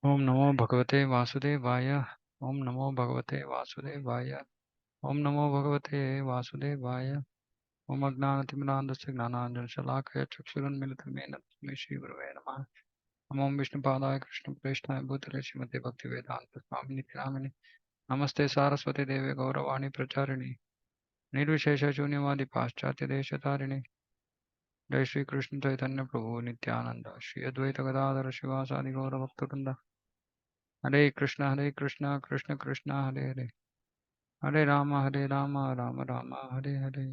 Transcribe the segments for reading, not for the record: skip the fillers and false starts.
ओम नमो भगवते वासुदेवाय। ओम नमो भगवते वासुदेवाय। ओम नमो भगवते वासुदेवाय। ओम अज्ञानतिमिरान्धस्य ज्ञानाञ्जनशलाकया चक्षुरुन्मीलितं येन तस्मै श्रीगुरवे नमः। नमो विष्णुपादाय कृष्णप्रेष्ठाय भूतले श्रीमते भक्तिवेदान्तस्वामिनि नामिने। नमस्ते सारस्वती देवे गौरवाणी प्रचारिणे निर्विशेषशून्यवादी पाश्चात्यदेशतारिणे। जय श्री कृष्ण चैतन्य प्रभु नित्यानंद श्री अद्वैत गदाधर शिवासादि गौरभक्तवृंद। हरे कृष्ण कृष्ण कृष्ण हरे हरे हरे राम राम राम हरे हरे।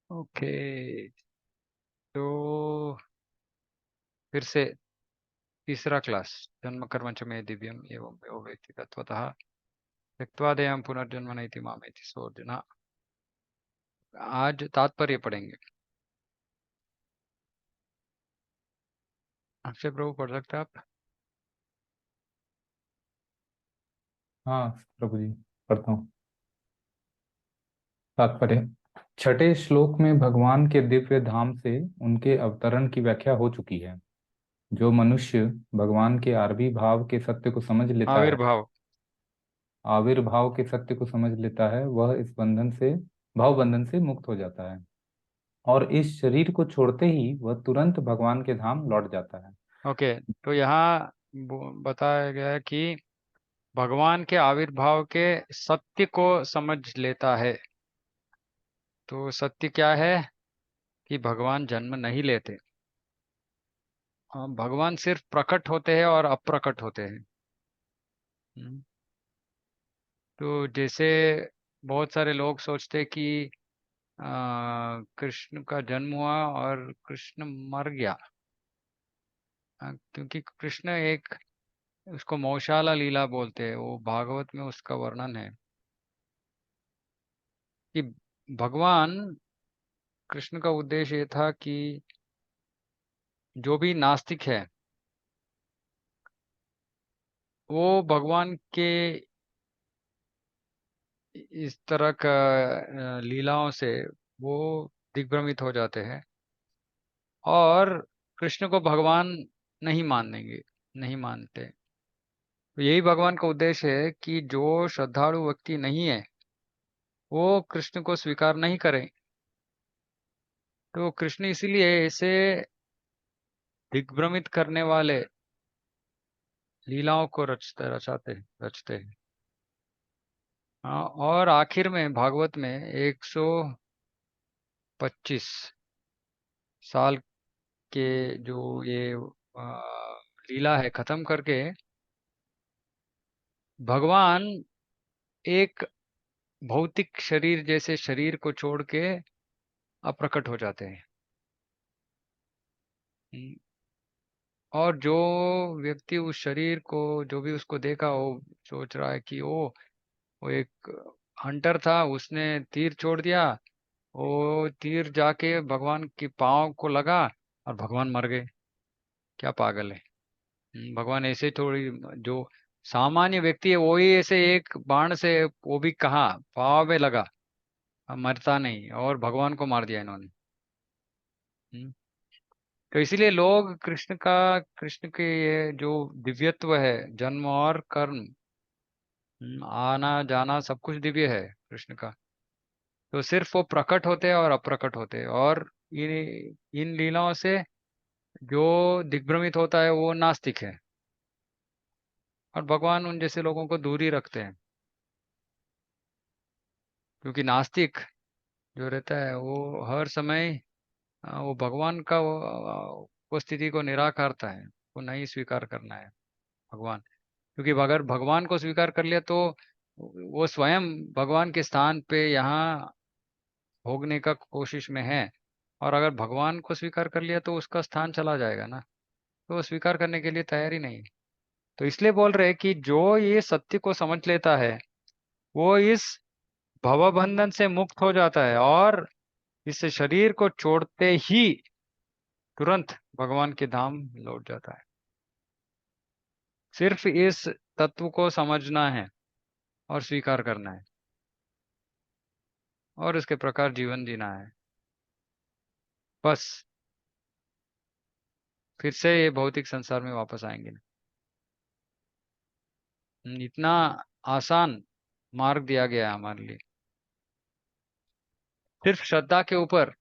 ओके, तो फिर से तीसरा क्लास, जन्म कर्म च मे दिव्यम एवं यो वेत्ति तत्वतः त्यक्त्वा देहं पुनर्जन्म नैति मामेति। सो अर्जुन, आज तात्पर्य पढ़ेंगे। अक्षय प्रभु पढ़ सकते हैं आप? हाँ प्रभु जी, पढ़ता हूँ। तात्पर्य। छठे श्लोक में भगवान के दिव्य धाम से उनके अवतरण की व्याख्या हो चुकी है। जो मनुष्य भगवान के आविर्भाव के सत्य को समझ लेता है आविर्भाव। आविर्भाव के सत्य को समझ लेता है, वह इस बंधन से भाव बंधन से मुक्त हो जाता है और इस शरीर को छोड़ते ही वह तुरंत भगवान के धाम लौट जाता है। ओके, तो यहाँ बताया गया है कि भगवान के आविर्भाव के सत्य को समझ लेता है। तो सत्य क्या है कि भगवान जन्म नहीं लेते। भगवान सिर्फ प्रकट होते हैं और अप्रकट होते हैं। हम्म, तो जैसे बहुत सारे लोग सोचते कि कृष्ण का जन्म हुआ और कृष्ण मर गया। क्योंकि कृष्ण एक, उसको मौशाला लीला बोलते हैं, वो भागवत में उसका वर्णन है कि भगवान कृष्ण का उद्देश्य ये था कि जो भी नास्तिक है वो भगवान के इस तरह का लीलाओं से वो दिग्भ्रमित हो जाते हैं और कृष्ण को भगवान नहीं मानेंगे, नहीं मानते। तो यही भगवान का उद्देश्य है कि जो श्रद्धालु व्यक्ति नहीं है वो कृष्ण को स्वीकार नहीं करें। तो कृष्ण इसीलिए ऐसे दिग्भ्रमित करने वाले लीलाओं को रचते हैं। हाँ, और आखिर में भागवत में 125 साल के जो ये लीला है खत्म करके भगवान एक भौतिक शरीर जैसे शरीर को छोड़ के अप्रकट हो जाते हैं। हम्म, और जो व्यक्ति उस शरीर को, जो भी उसको देखा, वो सोच रहा है कि वो एक हंटर था, उसने तीर छोड़ दिया, वो तीर जाके भगवान के पाँव को लगा और भगवान मर गए। क्या पागल है। भगवान ऐसे थोड़ी, जो सामान्य व्यक्ति है वही ऐसे एक बाण से, वो भी कहाँ पाँव में लगा, मरता नहीं, और भगवान को मार दिया इन्होंने। हम्म, तो इसीलिए लोग कृष्ण के ये जो दिव्यत्व है, जन्म और कर्म, आना जाना सब कुछ दिव्य है कृष्ण का। तो सिर्फ वो प्रकट होते हैं और अप्रकट होते हैं, और इन इन लीलाओं से जो दिग्भ्रमित होता है वो नास्तिक है, और भगवान उन जैसे लोगों को दूर ही रखते हैं। क्योंकि नास्तिक जो रहता है वो हर समय वो भगवान का उपस्थिति को निराकारता है, वो नहीं स्वीकार करना है भगवान। क्योंकि अगर भगवान को स्वीकार कर लिया तो वो स्वयं भगवान के स्थान पे यहाँ भोगने का कोशिश में है, और अगर भगवान को स्वीकार कर लिया तो उसका स्थान चला जाएगा ना। तो वो स्वीकार करने के लिए तैयार ही नहीं। तो इसलिए बोल रहे हैं कि जो ये सत्य को समझ लेता है वो इस भवबंधन से मुक्त हो जाता है और इस शरीर को छोड़ते ही तुरंत भगवान के धाम लौट जाता है। सिर्फ इस तत्व को समझना है और स्वीकार करना है, और इसके प्रकार जीवन जीना है, बस। फिर से ये भौतिक संसार में वापस आएंगे नहीं। इतना आसान मार्ग दिया गया है हमारे लिए, सिर्फ श्रद्धा के ऊपर।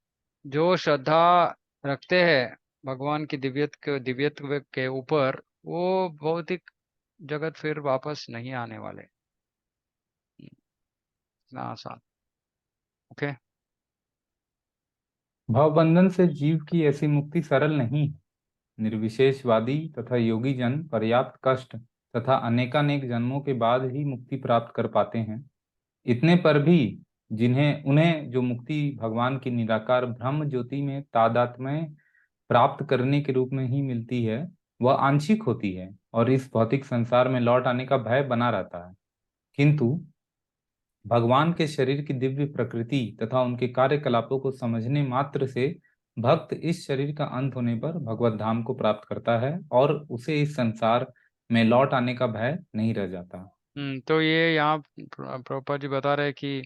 जो श्रद्धा रखते हैं भगवान की दिव्यत्व के ऊपर, वो भौतिक जगत फिर वापस नहीं आने वाले। इतना आसान। ओके। भवबंधन से जीव की ऐसी मुक्ति सरल नहीं है। निर्विशेषवादी तथा योगी जन पर्याप्त कष्ट तथा अनेकानेक जन्मों के बाद ही मुक्ति प्राप्त कर पाते हैं। इतने पर भी जिन्हें उन्हें जो मुक्ति भगवान की निराकार ब्रह्म ज्योति में तादात्म्य प्राप्त करने के रूप में ही मिलती है, वह आंशिक होती है और इस भौतिक संसार में लौट आने का भय बना रहता है। किंतु भगवान के शरीर की दिव्य प्रकृति तथा उनके कार्यकलापों को समझने मात्र से भक्त इस शरीर का अंत होने पर भगवत धाम को प्राप्त करता है और उसे इस संसार में लौट आने का भय नहीं रह जाता। तो ये यहाँ प्रभुपाद जी बता रहे हैं कि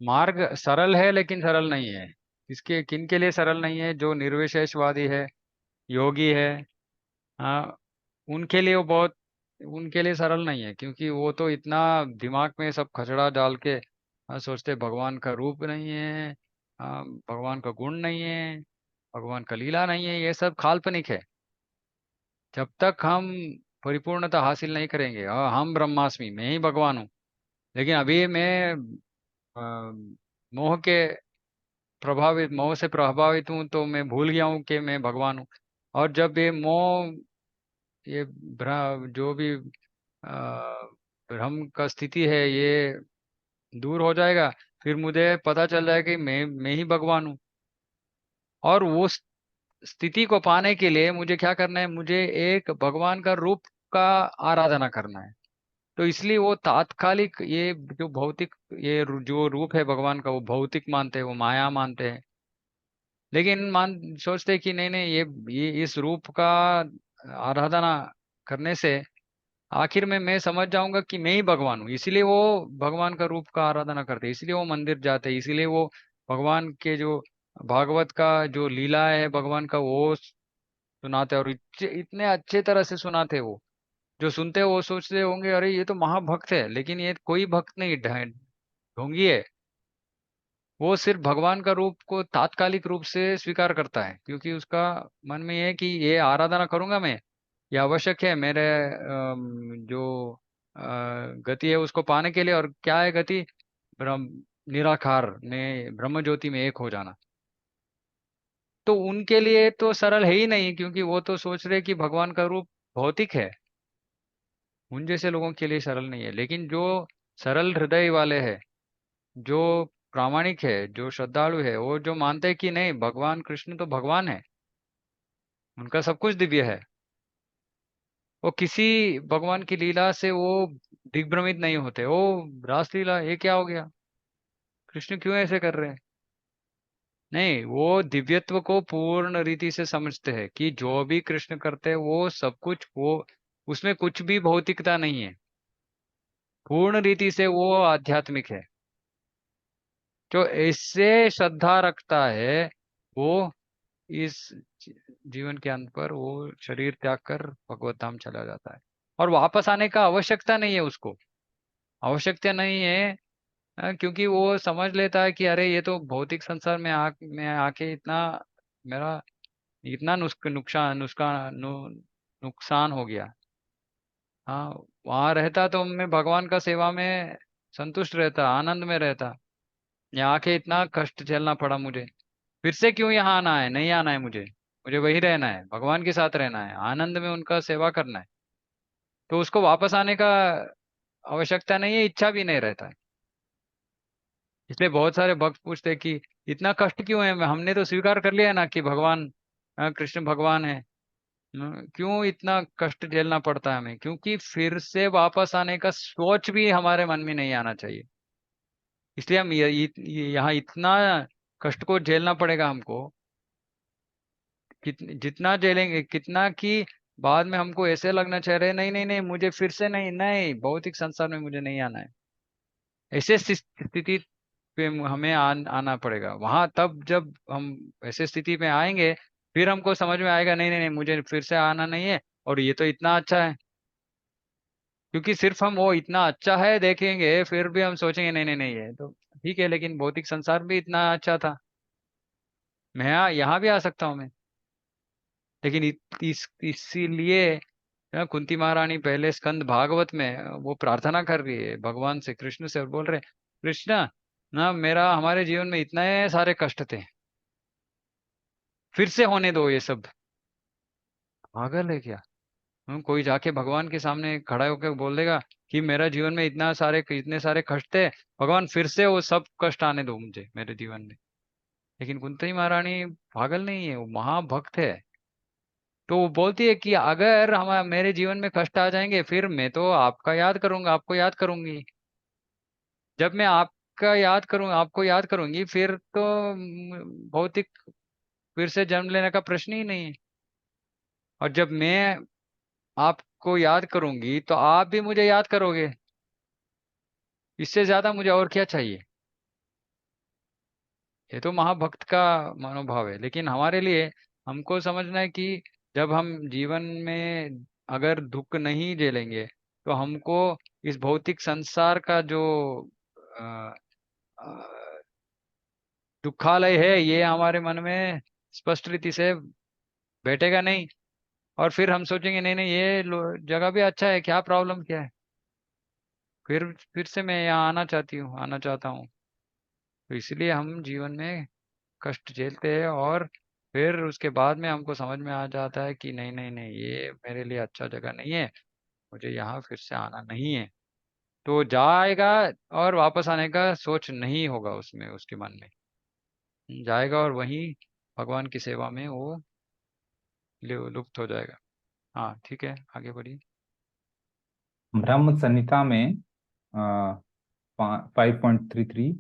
मार्ग सरल है लेकिन सरल नहीं है। किसके किन के लिए सरल नहीं है? जो निर्विशेषवादी है, योगी है, हाँ, उनके लिए वो बहुत, उनके लिए सरल नहीं है, क्योंकि वो तो इतना दिमाग में सब खचड़ा डाल के सोचते भगवान का रूप नहीं है, भगवान का गुण नहीं है, भगवान का लीला नहीं है, ये सब काल्पनिक है। जब तक हम परिपूर्णता हासिल नहीं करेंगे, हम ब्रह्मास्मि, मैं ही भगवान हूँ, लेकिन अभी मैं मोह के मोह से प्रभावित हूँ, तो मैं भूल गया हूँ कि मैं भगवान हूँ। और जब ये मोह, ये जो भी भ्रम का स्थिति है, ये दूर हो जाएगा, फिर मुझे पता चल जाएगा कि मैं ही भगवान हूँ। और वो स्थिति को पाने के लिए मुझे क्या करना है? मुझे एक भगवान का रूप का आराधना करना है। तो इसलिए वो तात्कालिक, ये जो भौतिक, जो रूप है भगवान का, वो भौतिक मानते हैं, वो माया मानते हैं। लेकिन सोचते हैं कि नहीं नहीं, ये इस रूप का आराधना करने से आखिर में मैं समझ जाऊंगा कि मैं ही भगवान हूँ। इसीलिए वो भगवान का रूप का आराधना करते हैं, इसीलिए वो मंदिर जाते हैं, इसीलिए वो भगवान के जो भागवत का जो लीला है भगवान का, वो सुनाते हैं। और इतने अच्छे तरह से सुनाते हैं वो। जो सुनते हैं वो सोचते होंगे अरे ये तो महाभक्त है, लेकिन ये कोई भक्त नहीं, ढोंगी है। वो सिर्फ भगवान का रूप को तात्कालिक रूप से स्वीकार करता है, क्योंकि उसका मन में ये है कि ये आराधना करूंगा मैं, ये आवश्यक है मेरे जो गति है उसको पाने के लिए। और क्या है गति? ब्रह्म, निराकार में ब्रह्म ज्योति में एक हो जाना। तो उनके लिए तो सरल है ही नहीं, क्योंकि वो तो सोच रहे कि भगवान का रूप भौतिक है। उन जैसे लोगों के लिए सरल नहीं है। लेकिन जो सरल हृदय वाले हैं, जो प्रामाणिक है, जो श्रद्धालु है, वो जो मानते हैं कि नहीं, भगवान कृष्ण तो भगवान है, उनका सब कुछ दिव्य है, वो किसी भगवान की लीला से वो दिग्भ्रमित नहीं होते। वो रासलीला, ये क्या हो गया, कृष्ण क्यों ऐसे कर रहे हैं? नहीं, वो दिव्यत्व को पूर्ण रीति से समझते हैं कि जो भी कृष्ण करते हैं वो सब कुछ, वो उसमें कुछ भी भौतिकता नहीं है, पूर्ण रीति से वो आध्यात्मिक है। जो इससे श्रद्धा रखता है, वो इस जीवन के अंत पर वो शरीर त्याग कर भगवत धाम चला जाता है, और वापस आने का आवश्यकता नहीं है उसको। आवश्यकता नहीं है, क्योंकि वो समझ लेता है कि अरे ये तो भौतिक संसार में मैं आके इतना मेरा इतना नुकसान हो गया। हाँ, वहां रहता तो मैं भगवान का सेवा में संतुष्ट रहता, आनंद में रहता। यहाँ आके इतना कष्ट झेलना पड़ा मुझे, फिर से क्यों यहाँ आना है? नहीं आना है मुझे, मुझे वही रहना है, भगवान के साथ रहना है, आनंद में उनका सेवा करना है। तो उसको वापस आने का आवश्यकता नहीं है, इच्छा भी नहीं रहता है। इसलिए बहुत सारे भक्त पूछते हैं कि इतना कष्ट क्यों है? हमने तो स्वीकार कर लिया ना कि भगवान कृष्ण भगवान है, क्यों इतना कष्ट झेलना पड़ता है हमें? क्योंकि फिर से वापस आने का सोच भी हमारे मन में नहीं आना चाहिए। इसलिए हम यहाँ इतना कष्ट को झेलना पड़ेगा हमको, जितना झेलेंगे कितना कि बाद में हमको ऐसे लगना चाह रहे नहीं नहीं नहीं, मुझे फिर से नहीं, नहीं भौतिक संसार में मुझे नहीं आना है। ऐसे स्थिति पे हमें आना पड़ेगा वहां। तब जब हम ऐसे स्थिति में आएंगे, फिर हमको समझ में आएगा नहीं नहीं नहीं, मुझे फिर से आना नहीं है, और ये तो इतना अच्छा है। क्योंकि सिर्फ हम वो इतना अच्छा है देखेंगे, फिर भी हम सोचेंगे नहीं नहीं नहीं, ये तो ठीक है, लेकिन भौतिक संसार भी इतना अच्छा था, मैं यहाँ भी आ सकता हूँ मैं। लेकिन इसीलिए कुंती महारानी पहले स्कंद भागवत में वो प्रार्थना कर रही है भगवान से, कृष्ण से, और बोल रहे कृष्ण, ना मेरा हमारे जीवन में इतने सारे कष्ट थे, फिर से होने दो ये सब। पागल है क्या? कोई जाके भगवान के सामने खड़ा होकर बोल देगा कि मेरा जीवन में इतने सारे कष्ट थे, भगवान फिर से वो सब कष्ट आने दो मुझे मेरे जीवन में। लेकिन कुंती महारानी पागल नहीं है, वो महाभक्त है। तो वो बोलती है कि अगर हम मेरे जीवन में कष्ट आ जाएंगे, फिर मैं तो आपका याद करूंगा, आपको याद करूंगी। जब मैं आपका याद करूंगा, आपको याद करूंगी, फिर तो भौतिक फिर से जन्म लेने का प्रश्न ही नहीं है। और जब मैं आपको याद करूंगी तो आप भी मुझे याद करोगे। इससे ज्यादा मुझे और क्या चाहिए? ये तो महाभक्त का मनोभाव है। लेकिन हमारे लिए हमको समझना है कि जब हम जीवन में अगर दुख नहीं झेलेंगे, तो हमको इस भौतिक संसार का जो अ, अ, दुखालय है, ये हमारे मन में स्पष्ट रीति से बैठेगा नहीं। और फिर हम सोचेंगे नहीं नहीं, ये जगह भी अच्छा है, क्या प्रॉब्लम क्या है, फिर से मैं यहाँ आना चाहता हूँ। तो इसलिए हम जीवन में कष्ट झेलते हैं, और फिर उसके बाद में हमको समझ में आ जाता है कि नहीं नहीं नहीं, ये मेरे लिए अच्छा जगह नहीं है, मुझे यहाँ फिर से आना नहीं है। तो जाएगा, और वापस आने का सोच नहीं होगा उसमें, उसके मन में जाएगा, और वहीं भगवान की सेवा में वो लुप्त हो जाएगा। हाँ ठीक है, आगे बढ़िए। ब्रह्म संहिता में 5.33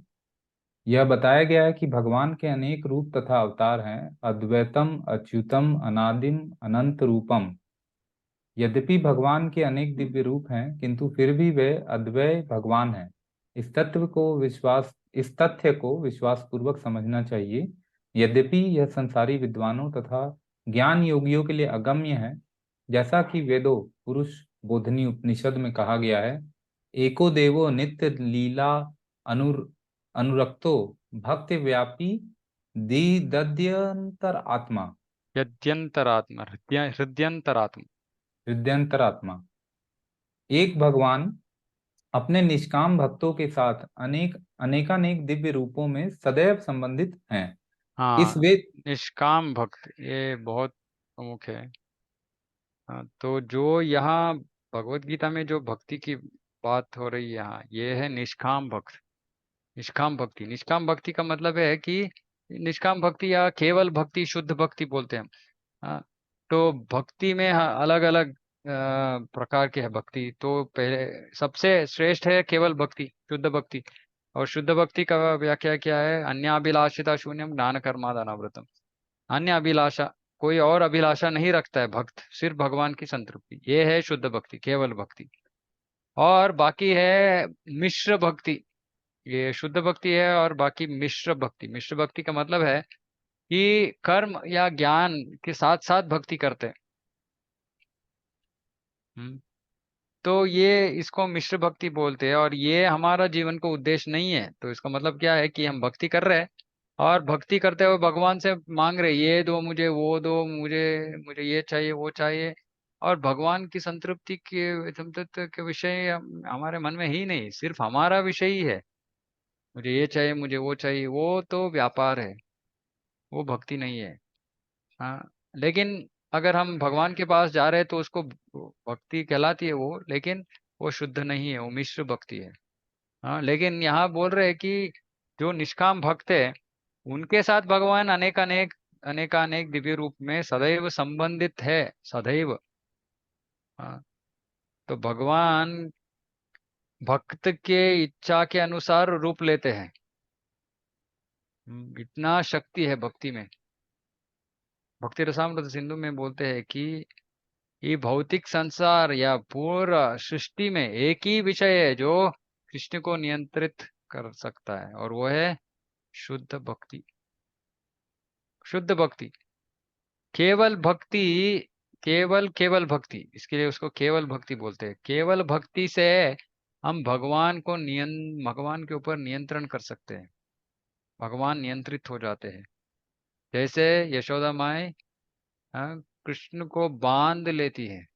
यह बताया गया है कि भगवान के अनेक रूप तथा अवतार हैं। अद्वैतम अच्युतम अनादिम अनंत रूपम। यद्यपि भगवान के अनेक दिव्य रूप हैं, किंतु फिर भी वे अद्वय भगवान हैं। इस तथ्य को विश्वास पूर्वक समझना चाहिए। यद्यपि यह संसारी विद्वानों तथा ज्ञान योगियों के लिए अगम्य है, जैसा कि वेदों पुरुष बोधनी उपनिषद में कहा गया है, एको देवो नित्य लीला अनुर अनुरक्तो भक्ति व्यापी दीदद्यंतर आत्मा। यद्यंतरात्मा, हृदयंतरात्मा। हृदयंतरात्मा एक भगवान अपने निष्काम भक्तों के साथ अनेकानेक दिव्य रूपों में सदैव संबंधित हैं। इस हाँ, वेद निष्काम भक्त ये बहुत प्रमुख है। हाँ, तो जो यहाँ भगवत गीता में जो भक्ति की बात हो रही है यहाँ, ये है निष्काम भक्त। निष्काम भक्ति का मतलब है कि निष्काम भक्ति या केवल भक्ति, शुद्ध भक्ति बोलते हैं हम। हाँ, तो भक्ति में अलग अलग प्रकार की है भक्ति। तो पहले सबसे श्रेष्ठ है केवल भक्ति, शुद्ध भक्ति। और शुद्ध भक्ति का व्याख्या क्या है? अन्याभिलाषिता शून्यम ज्ञान कर्मादानाव्रतम। अन्य अभिलाषा, कोई और अभिलाषा नहीं रखता है भक्त, सिर्फ भगवान की संतृप्ति, ये है शुद्ध भक्ति, केवल भक्ति। और बाकी है मिश्र भक्ति। ये शुद्ध भक्ति है, और बाकी मिश्र भक्ति। मिश्र भक्ति का मतलब है कि कर्म या ज्ञान के साथ साथ भक्ति करते हैं। हम्म। तो ये इसको मिश्र भक्ति बोलते हैं, और ये हमारा जीवन को उद्देश्य नहीं है। तो इसका मतलब क्या है कि हम भक्ति कर रहे हैं, और भक्ति करते हुए भगवान से मांग रहे, ये दो मुझे, वो दो मुझे, मुझे ये चाहिए, वो चाहिए। और भगवान की संतृप्ति के विषय हमारे मन में ही नहीं, सिर्फ हमारा विषय ही है। मुझे ये चाहिए, मुझे वो चाहिए, वो तो व्यापार है, वो भक्ति नहीं है। हाँ, लेकिन अगर हम भगवान के पास जा रहे हैं तो उसको भक्ति कहलाती है वो, लेकिन वो शुद्ध नहीं है, वो मिश्र भक्ति है। हाँ, लेकिन यहाँ बोल रहे हैं कि जो निष्काम भक्त है, उनके साथ भगवान अनेकानेक दिव्य रूप में सदैव संबंधित है, सदैव। हाँ, तो भगवान भक्त के इच्छा के अनुसार रूप लेते हैं। इतना शक्ति है भक्ति में। भक्ति रसामृत सिंधु में बोलते हैं कि ये भौतिक संसार या पूरा सृष्टि में एक ही विषय है जो कृष्ण को नियंत्रित कर सकता है, और वो है शुद्ध भक्ति। शुद्ध भक्ति। केवल भक्ति, केवल केवल भक्ति, इसके लिए उसको केवल भक्ति बोलते हैं। केवल भक्ति से हम भगवान के ऊपर नियंत्रण कर सकते हैं। भगवान नियंत्रित हो जाते हैं। जैसे यशोदा माई कृष्ण को बांध लेती है,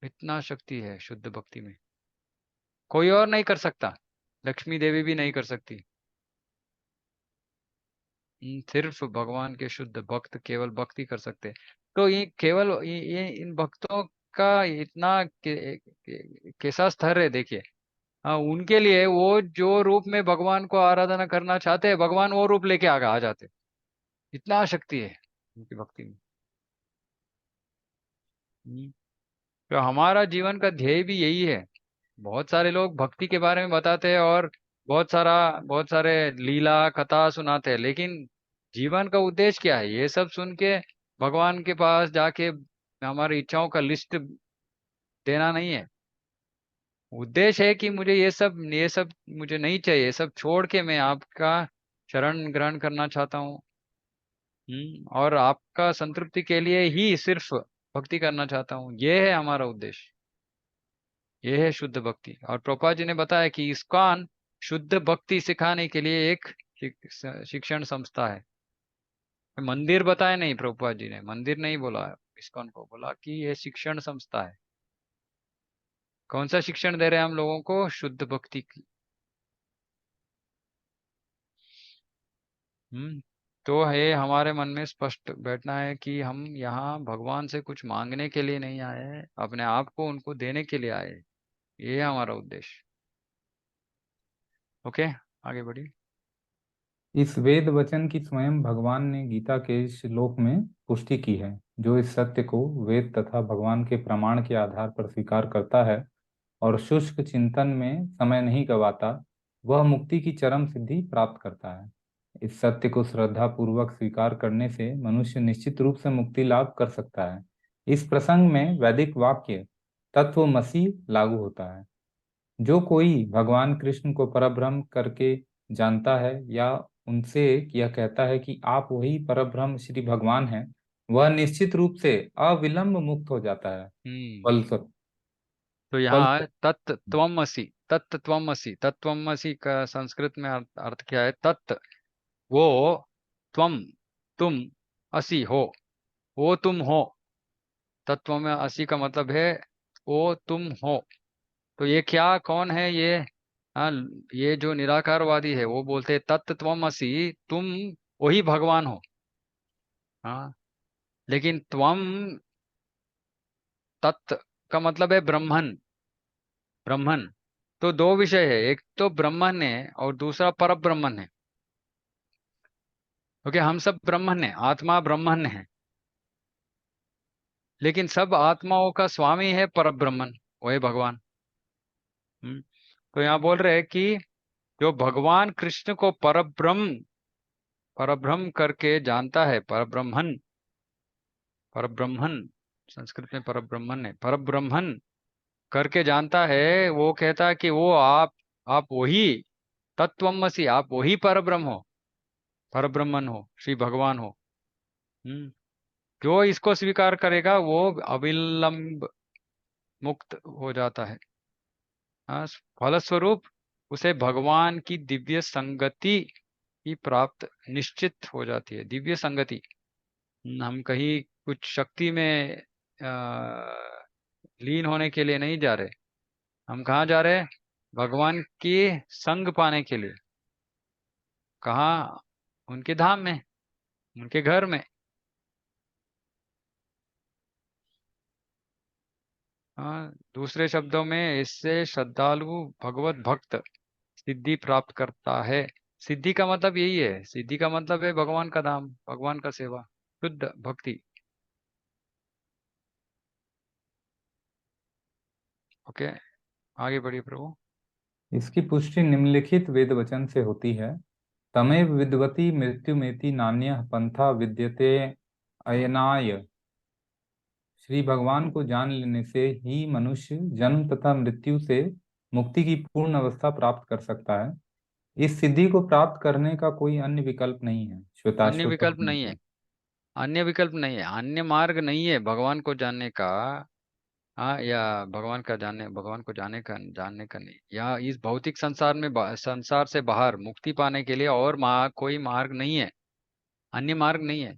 इतना शक्ति है शुद्ध भक्ति में। कोई और नहीं कर सकता, लक्ष्मी देवी भी नहीं कर सकती। सिर्फ भगवान के शुद्ध भक्त केवल भक्ति कर सकते हैं। तो ये केवल ये इन भक्तों का इतना कैसा स्तर है देखिए। हाँ, उनके लिए वो जो रूप में भगवान को आराधना करना चाहते हैं, भगवान वो रूप लेके आगे आ जाते हैं। इतना शक्ति है उनकी भक्ति में। हम्म, तो हमारा जीवन का ध्येय भी यही है। बहुत सारे लोग भक्ति के बारे में बताते हैं और बहुत सारे लीला कथा सुनाते हैं, लेकिन जीवन का उद्देश्य क्या है ये सब सुन के भगवान के पास जाके हमारी इच्छाओं का लिस्ट देना नहीं है। उद्देश्य है कि मुझे ये सब मुझे नहीं चाहिए, ये सब छोड़ के मैं आपका शरण ग्रहण करना चाहता हूँ। और आपका संतृप्ति के लिए ही सिर्फ भक्ति करना चाहता हूँ, ये है हमारा उद्देश्य। ये है शुद्ध भक्ति। और प्रभुपाद जी ने बताया कि इस्कॉन शुद्ध भक्ति सिखाने के लिए एक शिक्षण संस्था है। मंदिर बताया नहीं, प्रभुपाद जी ने मंदिर नहीं बोला, इस्कॉन को बोला कि ये शिक्षण संस्था है। कौन सा शिक्षण दे रहे हैं हम लोगों को? शुद्ध भक्ति की। हम्म तो है हमारे मन में स्पष्ट बैठना है कि हम यहाँ भगवान से कुछ मांगने के लिए नहीं आए हैं, अपने आप को उनको देने के लिए आए हैं। ये है हमारा उद्देश्य। ओके, आगे बढ़िए। इस वेद वचन की स्वयं भगवान ने गीता के श्लोक में पुष्टि की है। जो इस सत्य को वेद तथा भगवान के प्रमाण के आधार पर स्वीकार करता है और शुष्क चिंतन में समय नहीं गवाता, वह मुक्ति की चरम सिद्धि प्राप्त करता है। इस सत्य को श्रद्धा पूर्वक स्वीकार करने से मनुष्य निश्चित रूप से मुक्ति लाभ कर सकता है। इस प्रसंग में वैदिक वाक्य तत्वमसि लागू होता है। जो कोई भगवान कृष्ण को परब्रह्म करके जानता है या उनसे यह कहता है कि आप वही परब्रह्म श्री भगवान हैं, वह निश्चित रूप से अविलंब मुक्त हो जाता है। हम्म फलस्वरूप तो यहाँ फलस्वरूप तत्त्वमसि का संस्कृत में अर्थ क्या है? तत्, वो, त्वम, तुम, असी हो, वो तुम हो। तत्व में असी का मतलब है वो तुम हो। तो ये क्या, कौन है ये? हाँ, ये जो निराकारवादी है वो बोलते हैं तत् त्वम असी, तुम वही भगवान हो। हाँ, लेकिन त्वम, तत् का मतलब है ब्रह्मन। ब्रह्मन, तो दो विषय है, एक तो ब्रह्मन है और दूसरा पर ब्रह्मन है। क्योंकि हम सब ब्रह्मन है, आत्मा ब्रह्मन है, लेकिन सब आत्माओं का स्वामी है पर ब्रह्मन, वही भगवान। हम्म, तो यहाँ बोल रहे हैं कि जो भगवान कृष्ण को परब्रह्म, परब्रह्म करके जानता है, परब्रह्मन, परब्रह्मन, संस्कृत में परब्रह्मन है, परब्रह्मन करके जानता है, वो कहता है कि वो आप वही तत्वमसि, आप वही परब्रह्म हो, परब्रह्मन हो, श्री भगवान हो। हम्म जो इसको स्वीकार करेगा वो अविलंब मुक्त हो जाता है। हाँ, फलस्वरूप उसे भगवान की दिव्य संगति की प्राप्त निश्चित हो जाती है। दिव्य संगति, हम कहीं कुछ शक्ति में लीन होने के लिए नहीं जा रहे। हम कहाँ जा रहे हैं? भगवान की संग पाने के लिए। कहाँ? उनके धाम में, उनके घर में। हाँ, दूसरे शब्दों में इससे श्रद्धालु भगवत भक्त सिद्धि प्राप्त करता है। सिद्धि का मतलब यही है, सिद्धि का मतलब है भगवान का धाम, भगवान का सेवा, शुद्ध भक्ति। ओके, आगे बढ़िए प्रभु। इसकी पुष्टि निम्नलिखित वेद वचन से होती है। तमेव विद्वती मृत्युमेति नान्यः पंथा विद्यते अयनाय। श्री भगवान को जान लेने से ही मनुष्य जन्म तथा मृत्यु से मुक्ति की पूर्ण अवस्था प्राप्त कर सकता है। इस सिद्धि को प्राप्त करने का कोई अन्य विकल्प नहीं है। अन्य श्वेताश्वतर विकल्प नहीं है। उपनिषद। अन्य विकल्प नहीं है, अन्य मार्ग नहीं है भगवान को जानने का। हाँ, या भगवान को जानने का नहीं, या इस भौतिक संसार में संसार से बाहर मुक्ति पाने के लिए और कोई मार्ग नहीं है, अन्य मार्ग नहीं है।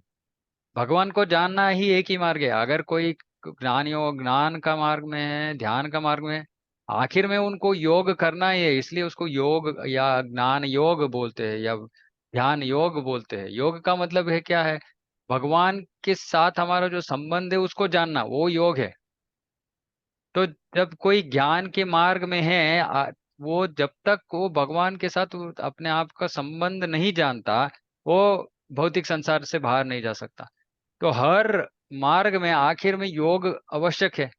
भगवान को जानना ही एक ही मार्ग है। अगर कोई ज्ञान का मार्ग में है, ध्यान का मार्ग में है, आखिर में उनको योग करना ही है, इसलिए उसको योग या ज्ञान योग बोलते हैं, या ध्यान योग बोलते हैं। योग का मतलब है क्या है? भगवान के साथ हमारा जो संबंध है उसको जानना, वो योग है। तो जब कोई ज्ञान के मार्ग में है, वो जब तक वो भगवान के साथ अपने आप का संबंध नहीं जानता, वो भौतिक संसार से बाहर नहीं जा सकता। तो हर मार्ग में आखिर में योग आवश्यक है,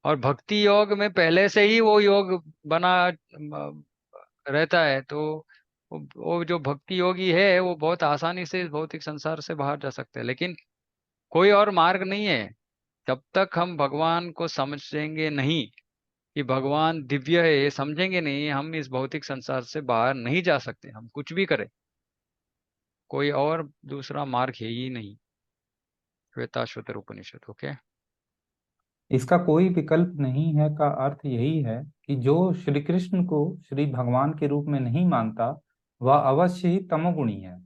और भक्ति योग में पहले से ही वो योग बना रहता है। तो वो जो भक्ति योगी है वो बहुत आसानी से इस भौतिक संसार से बाहर जा सकते हैं, लेकिन कोई और मार्ग नहीं है। जब तक हम भगवान को समझेंगे नहीं कि भगवान दिव्य है, ये समझेंगे नहीं, हम इस भौतिक संसार से बाहर नहीं जा सकते, हम कुछ भी करें। कोई और दूसरा मार्ग है ही नहीं। श्वेताश्वतर उपनिषद। ओके। इसका कोई विकल्प नहीं है का अर्थ यही है कि जो श्री कृष्ण को श्री भगवान के रूप में नहीं मानता, वह अवश्य ही तमोगुणी है,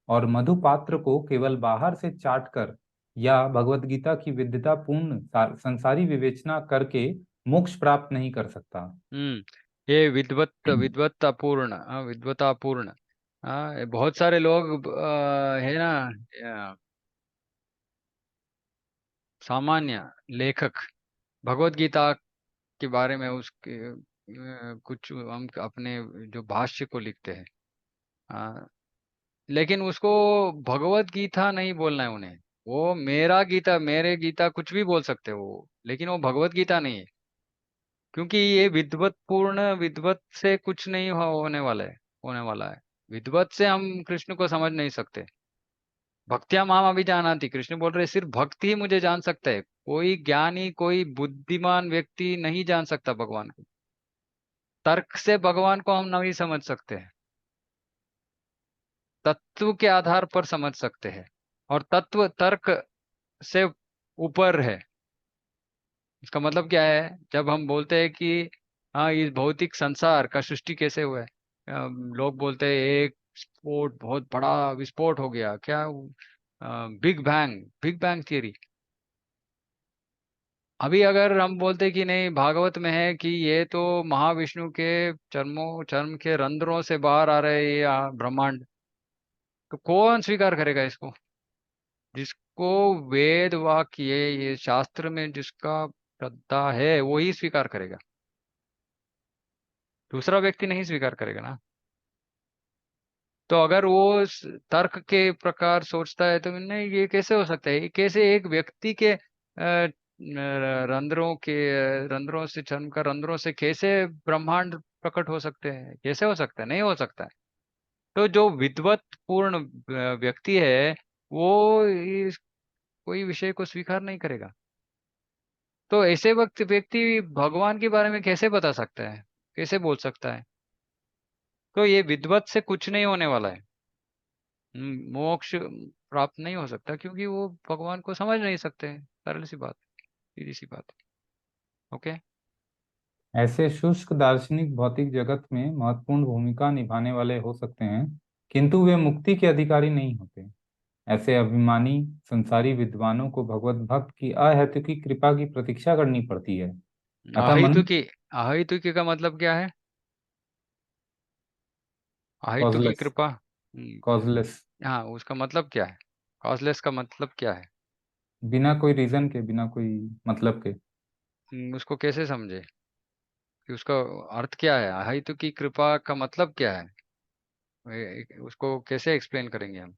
और मधुपात्र को केवल बाहर से चाट कर या भगवत गीता की विद्वता पूर्ण संसारी विवेचना करके मोक्ष प्राप्त नहीं कर सकता। ये विद्वत्तापूर्ण, विद्वतापूर्ण। ये बहुत सारे लोग है ना, सामान्य लेखक भगवत गीता के बारे में उसके कुछ हम अपने जो भाष्य को लिखते हैं, लेकिन उसको भगवत गीता नहीं बोलना है उन्हें। वो मेरा गीता, मेरे गीता कुछ भी बोल सकते हैं वो, लेकिन वो भगवत गीता नहीं है। क्योंकि ये विद्वत पूर्ण, विद्वत से कुछ नहीं होने वाला है। विद्वत से हम कृष्ण को समझ नहीं सकते। भक्त्या माम अभिजानाति, कृष्ण बोल रहे सिर्फ भक्ति ही मुझे जान सकता है, कोई ज्ञानी, कोई बुद्धिमान व्यक्ति नहीं जान सकता भगवान को। तर्क से भगवान को हम नहीं समझ सकते हैं, तत्व के आधार पर समझ सकते हैं, और तत्व तर्क से ऊपर है। इसका मतलब क्या है? जब हम बोलते हैं कि हाँ, इस भौतिक संसार का सृष्टि कैसे हुआ है, लोग बोलते हैं एक स्फोट, बहुत बड़ा विस्फोट हो गया क्या, बिग बैंग थियरी। अभी अगर हम बोलते कि नहीं, भागवत में है कि ये तो महाविष्णु के चर्म के रंध्रों से बाहर आ रहे हैं ये ब्रह्मांड, तो कौन स्वीकार करेगा इसको? जिसको वेद वाक्य, ये शास्त्र में जिसका श्रद्धा है वो ही स्वीकार करेगा, दूसरा व्यक्ति नहीं स्वीकार करेगा ना। तो अगर वो तर्क के प्रकार सोचता है तो नहीं, ये कैसे हो सकता है? ये कैसे एक व्यक्ति के रंध्रों से, चर्म का रंध्रों से कैसे ब्रह्मांड प्रकट हो सकते हैं? कैसे हो सकता है? नहीं हो सकता है। तो जो विद्वत पूर्ण व्यक्ति है, वो इस कोई विषय को स्वीकार नहीं करेगा। तो ऐसे वक्त व्यक्ति भगवान के बारे में कैसे बता सकता है, कैसे बोल सकता है? तो ये विद्वत से कुछ नहीं होने वाला है। मोक्ष प्राप्त नहीं हो सकता, क्योंकि वो भगवान को समझ नहीं सकते। सरल सी बात, सीधी सी बात। ओके। ऐसे शुष्क दार्शनिक भौतिक जगत में महत्वपूर्ण भूमिका निभाने वाले हो सकते हैं, किंतु वे मुक्ति के अधिकारी नहीं होते। ऐसे अभिमानी संसारी विद्वानों को भगवत भक्त की अहेतुकी कृपा की प्रतीक्षा करनी पड़ती है। अतः मन अहेतुकी, अहेतुकी का मतलब क्या है? अहेतुकी कॉजलेस, कृपा। कॉजलेस, हाँ, उसका मतलब क्या है? कॉजलेस का मतलब क्या है? बिना कोई रीजन के, बिना कोई मतलब के। उसको कैसे समझे कि उसका अर्थ क्या है? अहेतुकी कृपा का मतलब क्या है? उसको कैसे एक्सप्लेन करेंगे हम?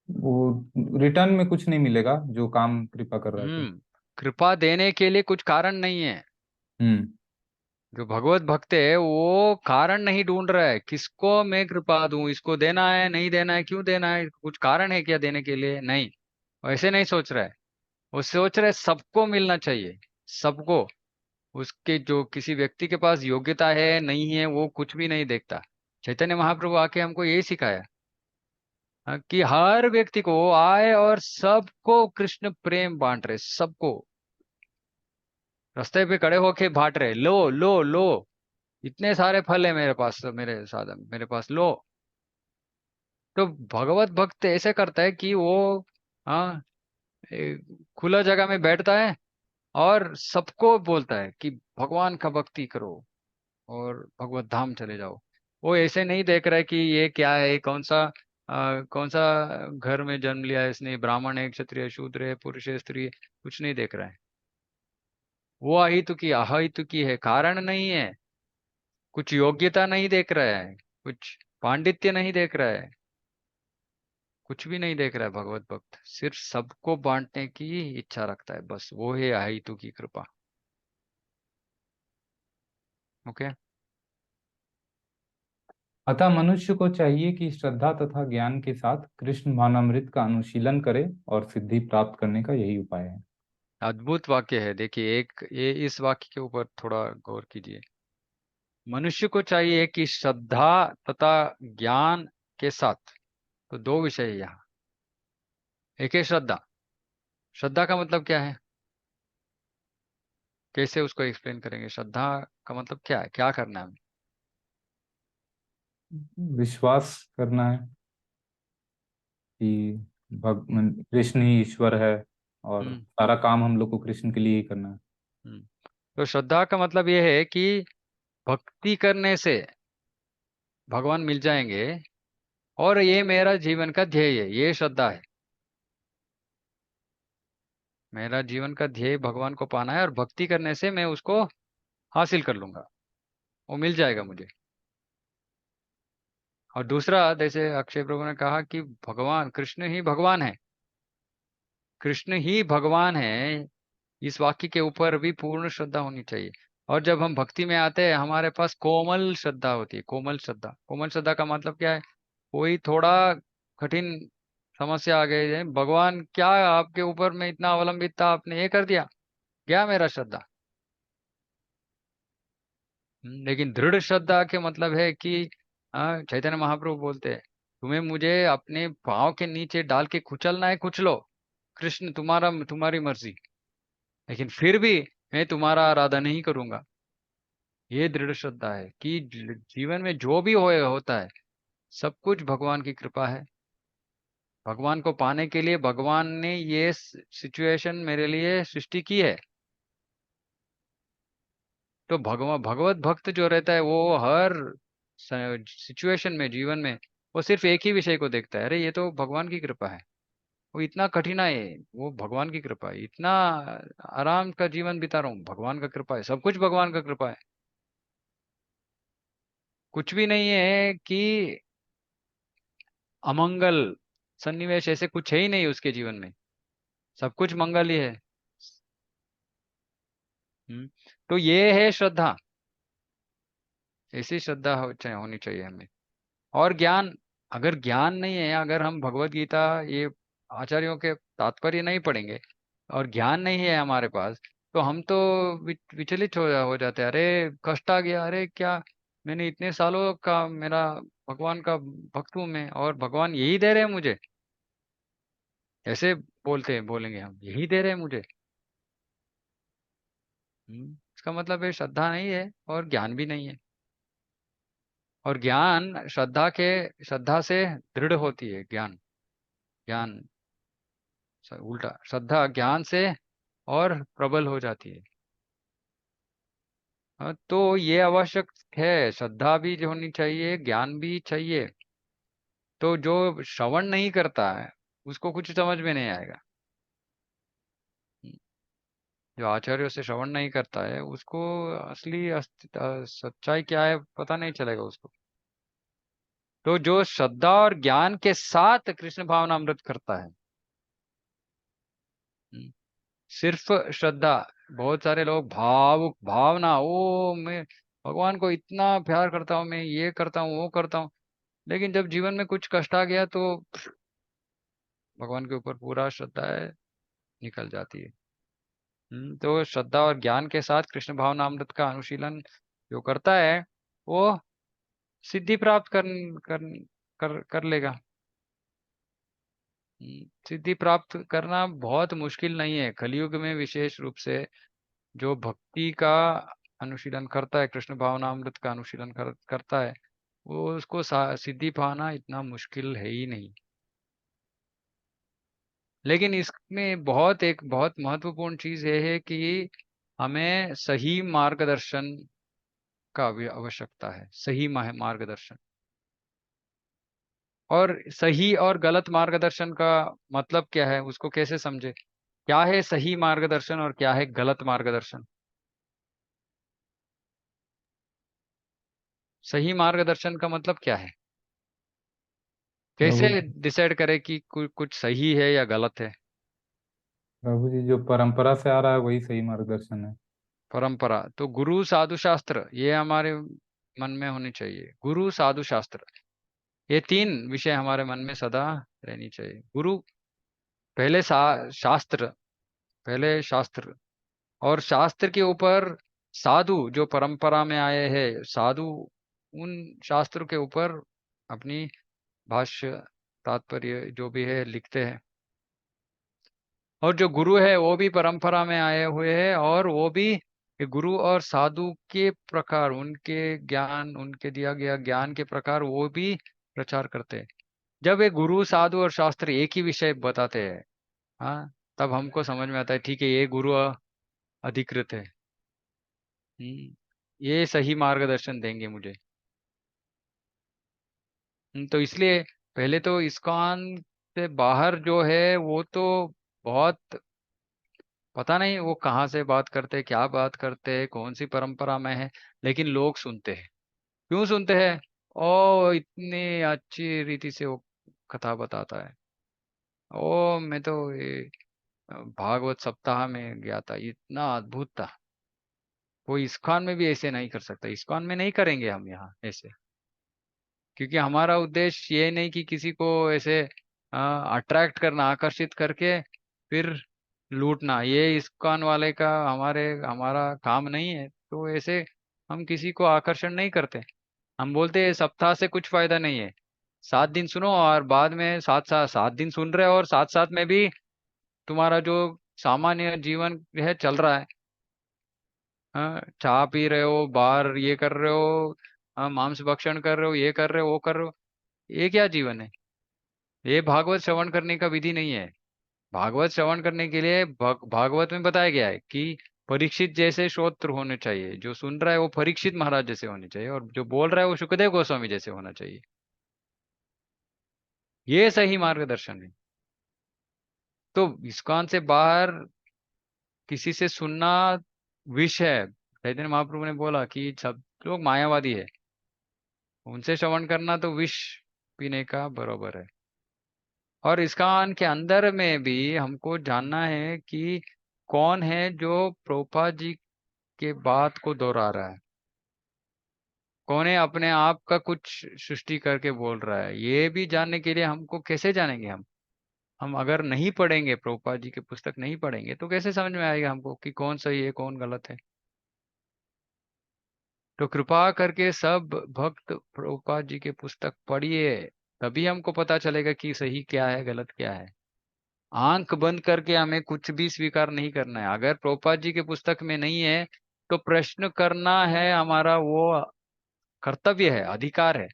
वो रिटर्न में कुछ नहीं मिलेगा जो काम कृपा कर रहा है तो। कृपा देने के लिए कुछ कारण नहीं है। हम्म। जो भगवत भक्त है वो कारण नहीं ढूंढ रहा है, किसको मैं कृपा दूं, इसको देना है, नहीं देना है, क्यों देना है, कुछ कारण है क्या देने के लिए? नहीं, वो ऐसे नहीं सोच रहा है। वो सोच रहा है सबको मिलना चाहिए, सबको। उसके जो किसी व्यक्ति के पास योग्यता है नहीं है वो कुछ भी नहीं देखता। चैतन्य महाप्रभु आके हमको यही सिखाया। कि हर व्यक्ति को वो आए और सबको कृष्ण प्रेम बांट रहे, सबको रास्ते पे खड़े होके बांट रहे, लो लो लो, इतने सारे फल है मेरे पास, तो मेरे साधन मेरे पास लो। तो भगवत भक्त ऐसे करता है कि वो, हाँ, खुला जगह में बैठता है और सबको बोलता है कि भगवान का भक्ति करो और भगवत धाम चले जाओ। वो ऐसे नहीं देख रहा है कि ये क्या है, कौन सा घर में जन्म लिया है इसने, ब्राह्मण है, क्षत्रिय, शूद्र है, पुरुष है, स्त्री है, कुछ नहीं देख रहा है। वो अहितुकी है, कारण नहीं है, कुछ योग्यता नहीं देख रहा है, कुछ पांडित्य नहीं देख रहा है, कुछ भी नहीं देख रहा है। भगवत भक्त सिर्फ सबको बांटने की इच्छा रखता है, बस वो है अहितु की कृपा। ओके। अतः मनुष्य को चाहिए कि श्रद्धा तथा ज्ञान के साथ कृष्ण भावनामृत का अनुशीलन करे, और सिद्धि प्राप्त करने का यही उपाय है। अद्भुत वाक्य है, देखिए, एक ये इस वाक्य के ऊपर थोड़ा गौर कीजिए। मनुष्य को चाहिए कि श्रद्धा तथा ज्ञान के साथ, तो दो विषय है यहाँ। एक है श्रद्धा। श्रद्धा का मतलब क्या है, कैसे उसको एक्सप्लेन करेंगे? श्रद्धा का मतलब क्या है, क्या करना है हमें? विश्वास करना है कि कृष्ण ही ईश्वर है, और हम्म। सारा काम हम लोग को कृष्ण के लिए ही करना है। हम्म। तो श्रद्धा का मतलब ये है कि भक्ति करने से भगवान मिल जाएंगे, और ये मेरा जीवन का ध्येय है, ये श्रद्धा है। मेरा जीवन का ध्येय भगवान को पाना है, और भक्ति करने से मैं उसको हासिल कर लूंगा, वो मिल जाएगा मुझे। और दूसरा, जैसे अक्षय प्रभु ने कहा कि भगवान कृष्ण ही भगवान है, कृष्ण ही भगवान है, इस वाक्य के ऊपर भी पूर्ण श्रद्धा होनी चाहिए। और जब हम भक्ति में आते हैं, हमारे पास कोमल श्रद्धा होती है, कोमल श्रद्धा। कोमल श्रद्धा का मतलब क्या है? कोई थोड़ा कठिन समस्या आ गई है, भगवान क्या आपके ऊपर में इतना अवलंबित था, आपने ये कर दिया, क्या मेरा श्रद्धा। लेकिन दृढ़ श्रद्धा के मतलब है कि, चैतन्य महाप्रभु बोलते हैं, तुम्हें मुझे अपने पाँव के नीचे डाल के कुचलना है, कुचलो, कृष्ण तुम्हारा, तुम्हारी मर्जी, लेकिन फिर भी मैं तुम्हारा आराधना नहीं करूंगा। ये दृढ़ श्रद्धा है कि जीवन में जो भी होता है, सब कुछ भगवान की कृपा है। भगवान को पाने के लिए भगवान ने ये सिचुएशन मेरे लिए सृष्टि की है। तो भगवत भक्त जो रहता है, वो हर सिचुएशन में, जीवन में, वो सिर्फ एक ही विषय को देखता है, अरे ये तो भगवान की कृपा है, वो इतना कठिन है, वो भगवान की कृपा है, इतना आराम का जीवन बिता रहा हूँ, भगवान का कृपा है, सब कुछ भगवान का कृपा है। कुछ भी नहीं है कि अमंगल सन्निवेश, ऐसे कुछ है ही नहीं उसके जीवन में, सब कुछ मंगल ही है। हम्म। तो ये है श्रद्धा, ऐसी श्रद्धा होनी चाहिए हमें। और ज्ञान, अगर ज्ञान नहीं है, अगर हम भगवत गीता, ये आचार्यों के तात्पर्य नहीं पढ़ेंगे, और ज्ञान नहीं है हमारे पास, तो हम तो विचलित हो जाते हैं, अरे कष्ट आ गया, अरे क्या, मैंने इतने सालों का मेरा भगवान का भक्त हूं मैं, और भगवान यही दे रहे हैं मुझे, ऐसे बोलते हैं, बोलेंगे हम, यही दे रहे हैं मुझे। इसका मतलब है श्रद्धा नहीं है और ज्ञान भी नहीं है। और ज्ञान श्रद्धा से दृढ़ होती है, ज्ञान, ज्ञान उल्टा, श्रद्धा ज्ञान से और प्रबल हो जाती है। तो ये आवश्यक है, श्रद्धा भी जो होनी चाहिए, ज्ञान भी चाहिए। तो जो श्रवण नहीं करता है, उसको कुछ समझ में नहीं आएगा। हम्म, जो आचार्यों से श्रवण नहीं करता है, उसको असली सच्चाई क्या है पता नहीं चलेगा उसको। तो जो श्रद्धा और ज्ञान के साथ कृष्ण भावनामृत करता है, हम्म, सिर्फ श्रद्धा, बहुत सारे लोग भावुक, भावना, ओ मैं भगवान को इतना प्यार करता हूँ, मैं ये करता हूँ, वो करता हूँ, लेकिन जब जीवन में कुछ कष्ट आ गया तो भगवान के ऊपर पूरा श्रद्धा है, निकल जाती है। तो श्रद्धा और ज्ञान के साथ कृष्ण भावनामृत का अनुशीलन जो करता है, वो सिद्धि प्राप्त कर कर कर लेगा। सिद्धि प्राप्त करना बहुत मुश्किल नहीं है। कलयुग में विशेष रूप से जो भक्ति का अनुशीलन करता है, कृष्ण भावनामृत का अनुशीलन करता है, वो उसको सिद्धि पाना इतना मुश्किल है ही नहीं। लेकिन इसमें एक बहुत महत्वपूर्ण चीज ये है कि हमें सही मार्गदर्शन का भी आवश्यकता है। सही मार्गदर्शन, और सही और गलत मार्गदर्शन का मतलब क्या है, उसको कैसे समझे? क्या है सही मार्गदर्शन और क्या है गलत मार्गदर्शन? सही मार्गदर्शन का मतलब क्या है? प्रभु कैसे डिसाइड करे कि कुछ सही है या गलत है? प्रभु जी, जो परंपरा से आ रहा है वही सही मार्गदर्शन है। परंपरा तो गुरु साधु शास्त्र, ये हमारे मन में होनी चाहिए। गुरु साधु शास्त्र, ये तीन विषय हमारे मन में सदा रहनी चाहिए। गुरु पहले, शास्त्र पहले, शास्त्र, और शास्त्र के ऊपर साधु जो परंपरा में आए हैं साधु, उन शास्त्र के ऊपर अपनी भाष्य, तात्पर्य जो भी है लिखते हैं। और जो गुरु है वो भी परंपरा में आए हुए हैं, और वो भी गुरु और साधु के प्रकार, उनके ज्ञान, उनके दिया गया ज्ञान के प्रकार वो भी प्रचार करते हैं। जब ये गुरु साधु और शास्त्र एक ही विषय बताते हैं, हाँ, तब हमको समझ में आता है ठीक है, ये गुरु अधिकृत है। ये सही मार्गदर्शन देंगे मुझे। तो इसलिए पहले तो इस्कॉन से बाहर जो है वो तो बहुत, पता नहीं वो कहाँ से बात करते हैं, क्या बात करते हैं, कौन सी परंपरा में है, लेकिन लोग सुनते हैं। क्यों सुनते हैं? ओ, इतनी अच्छी रीति से वो कथा बताता है। ओ, मैं तो ये भागवत सप्ताह में गया था, इतना अद्भुत था। वो इस्कॉन में भी ऐसे नहीं कर सकता, इस्कॉन में नहीं करेंगे हम यहाँ ऐसे। क्योंकि हमारा उद्देश्य ये नहीं कि किसी को ऐसे अट्रैक्ट करना, आकर्षित करके फिर लूटना, ये इस्कॉन वाले का हमारा काम नहीं है। तो ऐसे हम किसी को आकर्षण नहीं करते। हम बोलते हैं सप्ताह से कुछ फायदा नहीं है। 7 दिन सुनो और बाद में साथ साथ 7 दिन सुन रहे हो और साथ साथ में भी तुम्हारा जो सामान्य जीवन है चल रहा है। हाँ, चाय पी रहे हो, बाहर ये कर रहे हो, हाँ, मांस भक्षण कर रहे हो, ये कर रहे हो, वो कर रहे हो। ये क्या जीवन है? ये भागवत श्रवण करने का विधि नहीं है। भागवत श्रवण करने के लिए भागवत में बताया गया है कि परीक्षित जैसे श्रोत्र होने चाहिए। जो सुन रहा है वो परीक्षित महाराज जैसे होने चाहिए, और जो बोल रहा है वो सुखदेव गोस्वामी जैसे होना चाहिए। ये सही मार्गदर्शन है। तो इस्कॉन से बाहर किसी से सुनना विष है। चैतन्य महाप्रभु ने बोला कि सब लोग मायावादी है, उनसे श्रवण करना तो विष पीने का बराबर है। और इस्कॉन के अंदर में भी हमको जानना है कि कौन है जो प्रभुपाद जी के बात को दोहरा रहा है, कौन है अपने आप का कुछ सृष्टि करके बोल रहा है। ये भी जानने के लिए हमको कैसे जानेंगे हम अगर नहीं पढ़ेंगे, प्रभुपाद जी की पुस्तक नहीं पढ़ेंगे, तो कैसे समझ में आएगा हमको कि कौन सही है कौन गलत है? तो कृपा करके सब भक्त प्रभुपाद जी के पुस्तक पढ़िए, तभी हमको पता चलेगा कि सही क्या है गलत क्या है। आंख बंद करके हमें कुछ भी स्वीकार नहीं करना है। अगर प्रभुपाद जी के पुस्तक में नहीं है तो प्रश्न करना है हमारा, वो कर्तव्य है, अधिकार है।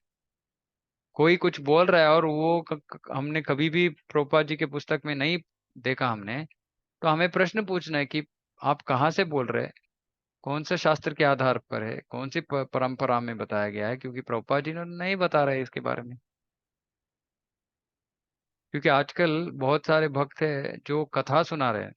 कोई कुछ बोल रहा है और वो हमने कभी भी प्रभुपाद जी के पुस्तक में नहीं देखा हमने, तो हमें प्रश्न पूछना है कि आप कहाँ से बोल रहे हैं, कौन से शास्त्र के आधार पर है, कौन सी परंपरा में बताया गया है, क्योंकि प्रभुपाद जी ने नहीं बता रहे इसके बारे में। क्योंकि आजकल बहुत सारे भक्त हैं जो कथा सुना रहे हैं,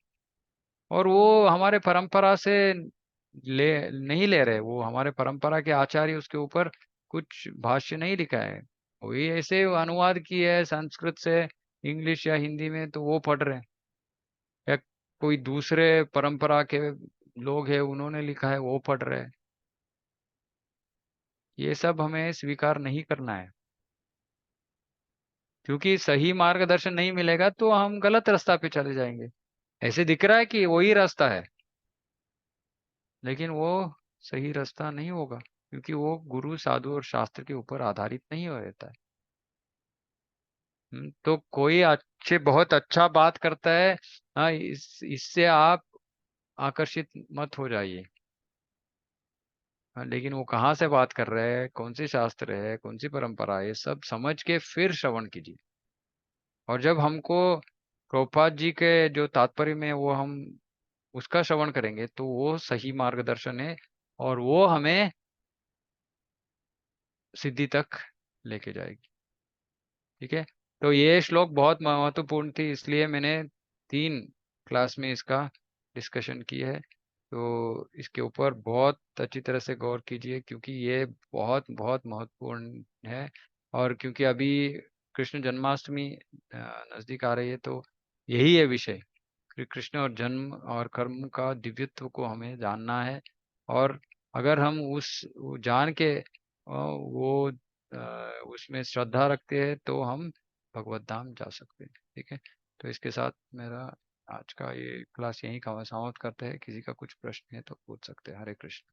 और वो हमारे परंपरा से नहीं ले रहे। वो हमारे परंपरा के आचार्य उसके ऊपर कुछ भाष्य नहीं लिखा है, वही ऐसे अनुवाद की है संस्कृत से इंग्लिश या हिंदी में, तो वो पढ़ रहे हैं। या कोई दूसरे परंपरा के लोग हैं उन्होंने लिखा है वो पढ़ रहे हैं। ये सब हमें स्वीकार नहीं करना है। क्योंकि सही मार्गदर्शन नहीं मिलेगा तो हम गलत रास्ता पे चले जाएंगे। ऐसे दिख रहा है कि वही रास्ता है, लेकिन वो सही रास्ता नहीं होगा, क्योंकि वो गुरु साधु और शास्त्र के ऊपर आधारित नहीं हो रहता है। तो कोई अच्छे बहुत अच्छा बात करता है, हाँ, इससे आप आकर्षित मत हो जाइए। हाँ, लेकिन वो कहाँ से बात कर रहे हैं, कौन सी शास्त्र है, कौन सी परंपरा है, ये सब समझ के फिर श्रवण कीजिए। और जब हमको प्रभुपाद जी के जो तात्पर्य में वो हम उसका श्रवण करेंगे तो वो सही मार्गदर्शन है, और वो हमें सिद्धि तक लेके जाएगी। ठीक है। तो ये श्लोक बहुत महत्वपूर्ण थी, इसलिए मैंने 3 क्लास में इसका डिस्कशन की है। तो इसके ऊपर बहुत अच्छी तरह से गौर कीजिए, क्योंकि ये बहुत बहुत महत्वपूर्ण है। और क्योंकि अभी कृष्ण जन्माष्टमी नजदीक आ रही है, तो यही है विषय कि कृष्ण और जन्म और कर्म का दिव्यत्व को हमें जानना है। और अगर हम उस वो जान के वो उसमें श्रद्धा रखते हैं, तो हम भगवत धाम जा सकते हैं। ठीक है। तो इसके साथ मेरा आज का ये क्लास यहीं का समाप्त करते हैं। किसी का कुछ प्रश्न है तो पूछ सकते हैं। हरे कृष्ण।